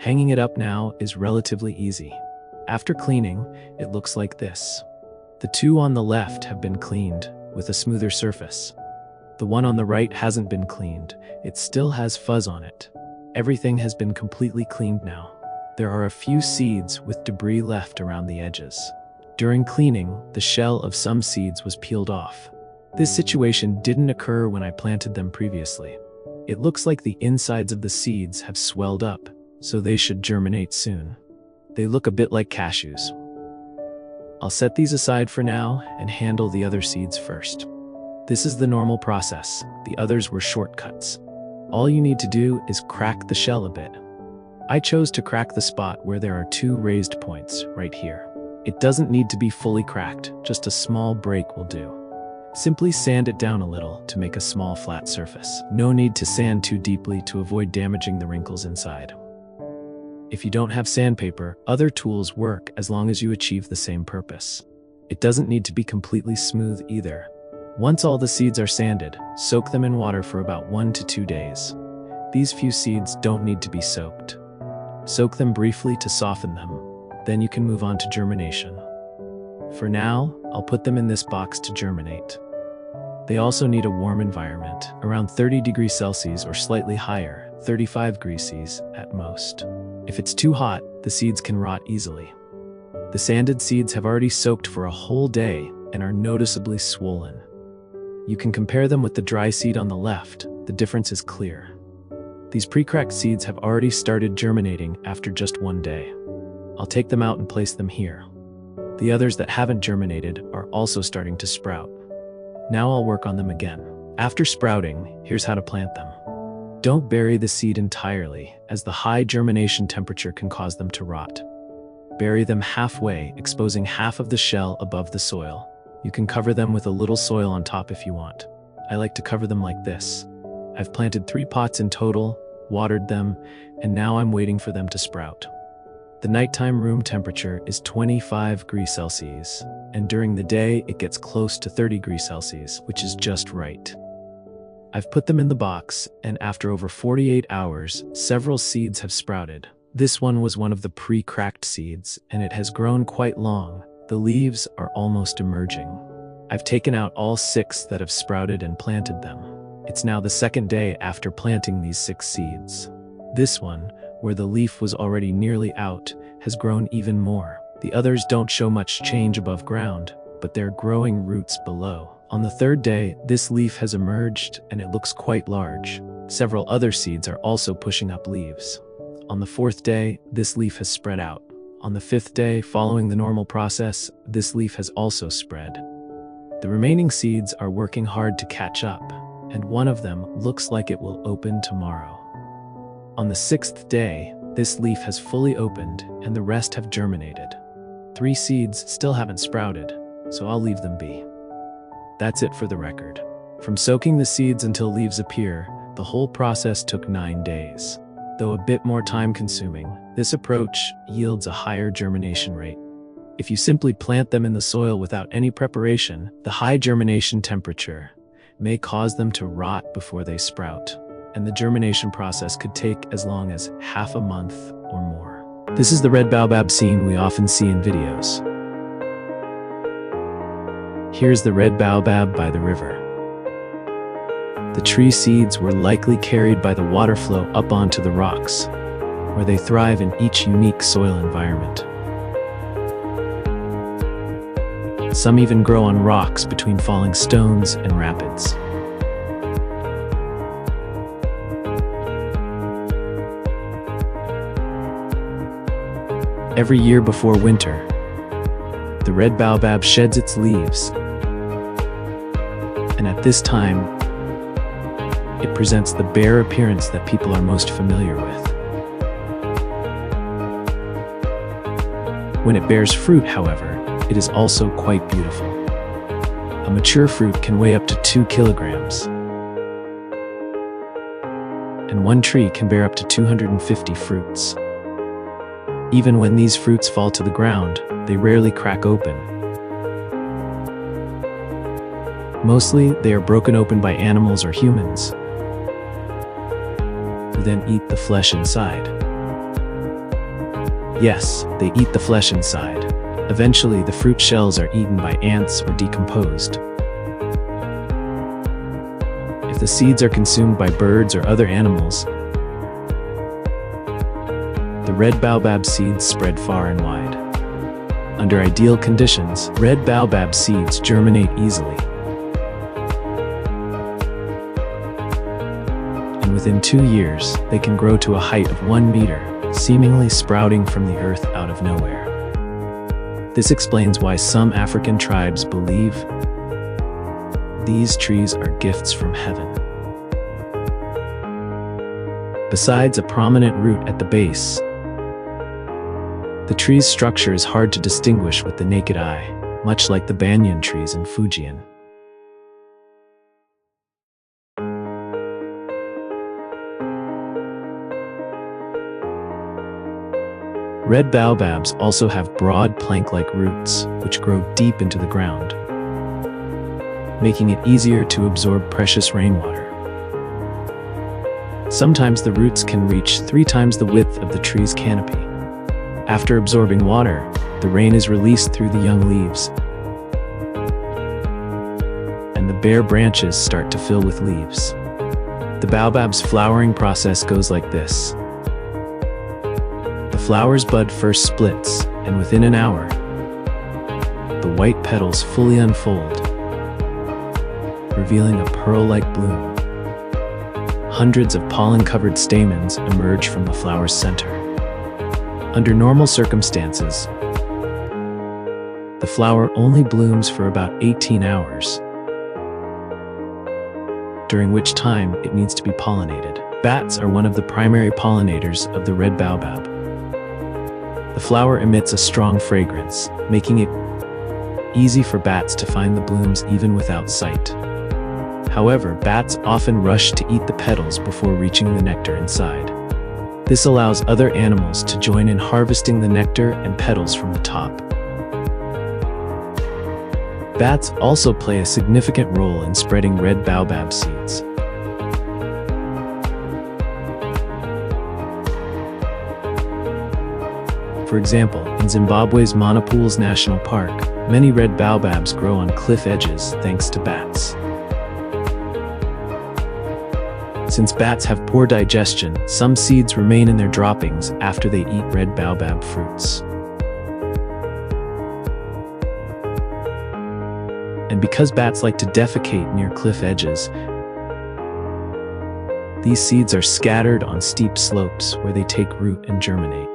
Hanging it up now is relatively easy. After cleaning, it looks like this. The two on the left have been cleaned, with a smoother surface. The one on the right hasn't been cleaned, it still has fuzz on it. Everything has been completely cleaned now. There are a few seeds with debris left around the edges. During cleaning, the shell of some seeds was peeled off. This situation didn't occur when I planted them previously. It looks like the insides of the seeds have swelled up, so they should germinate soon. They look a bit like cashews. I'll set these aside for now and handle the other seeds first. This is the normal process. The others were shortcuts. All you need to do is crack the shell a bit. I chose to crack the spot where there are two raised points, right here. It doesn't need to be fully cracked, just a small break will do. Simply sand it down a little to make a small flat surface. No need to sand too deeply to avoid damaging the wrinkles inside. If you don't have sandpaper, other tools work as long as you achieve the same purpose. It doesn't need to be completely smooth either. Once all the seeds are sanded, soak them in water for about 1 to 2 days. These few seeds don't need to be soaked. Soak them briefly to soften them. Then you can move on to germination. For now, I'll put them in this box to germinate. They also need a warm environment, around 30 degrees Celsius or slightly higher, 35 degrees Celsius at most. If it's too hot, the seeds can rot easily. The sanded seeds have already soaked for a whole day and are noticeably swollen. You can compare them with the dry seed on the left. The difference is clear. These pre-cracked seeds have already started germinating after just 1 day. I'll take them out and place them here. The others that haven't germinated are also starting to sprout. Now I'll work on them again. After sprouting, here's how to plant them. Don't bury the seed entirely, as the high germination temperature can cause them to rot. Bury them halfway, exposing half of the shell above the soil. You can cover them with a little soil on top if you want. I like to cover them like this. I've planted 3 pots in total, watered them, and now I'm waiting for them to sprout. The nighttime room temperature is 25 degrees Celsius, and during the day it gets close to 30 degrees Celsius, which is just right. I've put them in the box, and after over 48 hours, several seeds have sprouted. This one was one of the pre-cracked seeds, and it has grown quite long. The leaves are almost emerging. I've taken out all 6 that have sprouted and planted them. It's now the 2nd day after planting these 6 seeds. This one, where the leaf was already nearly out, has grown even more. The others don't show much change above ground, but they're growing roots below. On the 3rd day, this leaf has emerged and it looks quite large. Several other seeds are also pushing up leaves. On the 4th day, this leaf has spread out. On the 5th day, following the normal process, this leaf has also spread. The remaining seeds are working hard to catch up, and one of them looks like it will open tomorrow. On the 6th day, this leaf has fully opened and the rest have germinated. 3 seeds still haven't sprouted, so I'll leave them be. That's it for the record. From soaking the seeds until leaves appear, the whole process took 9 days. Though a bit more time-consuming, this approach yields a higher germination rate. If you simply plant them in the soil without any preparation, the high germination temperature may cause them to rot before they sprout, and the germination process could take as long as half a month or more. This is the red baobab scene we often see in videos. Here's the red baobab by the river. The tree seeds were likely carried by the water flow up onto the rocks, where they thrive in each unique soil environment. Some even grow on rocks between falling stones and rapids. Every year before winter, the red baobab sheds its leaves, and at this time, it presents the bare appearance that people are most familiar with. When it bears fruit, however, it is also quite beautiful. A mature fruit can weigh up to 2 kilograms, and one tree can bear up to 250 fruits. Even when these fruits fall to the ground, they rarely crack open. Mostly, they are broken open by animals or humans, who then eat the flesh inside. Yes, they eat the flesh inside. Eventually, the fruit shells are eaten by ants or decomposed. If the seeds are consumed by birds or other animals, the red baobab seeds spread far and wide. Under ideal conditions, red baobab seeds germinate easily. And within 2 years, they can grow to a height of 1 meter, seemingly sprouting from the earth out of nowhere. This explains why some African tribes believe these trees are gifts from heaven. Besides a prominent root at the base, the tree's structure is hard to distinguish with the naked eye, much like the banyan trees in Fujian. Red baobabs also have broad plank-like roots, which grow deep into the ground, making it easier to absorb precious rainwater. Sometimes the roots can reach 3 times the width of the tree's canopy. After absorbing water, the rain is released through the young leaves, and the bare branches start to fill with leaves. The baobab's flowering process goes like this. The flower's bud first splits, and within an hour, the white petals fully unfold, revealing a pearl-like bloom. Hundreds of pollen-covered stamens emerge from the flower's center. Under normal circumstances, the flower only blooms for about 18 hours, during which time it needs to be pollinated. Bats are one of the primary pollinators of the red baobab. The flower emits a strong fragrance, making it easy for bats to find the blooms even without sight. However, bats often rush to eat the petals before reaching the nectar inside. This allows other animals to join in harvesting the nectar and petals from the top. Bats also play a significant role in spreading red baobab seeds. For example, in Zimbabwe's Monopools National Park, many red baobabs grow on cliff edges thanks to bats. Since bats have poor digestion, some seeds remain in their droppings after they eat red baobab fruits. And because bats like to defecate near cliff edges, these seeds are scattered on steep slopes where they take root and germinate.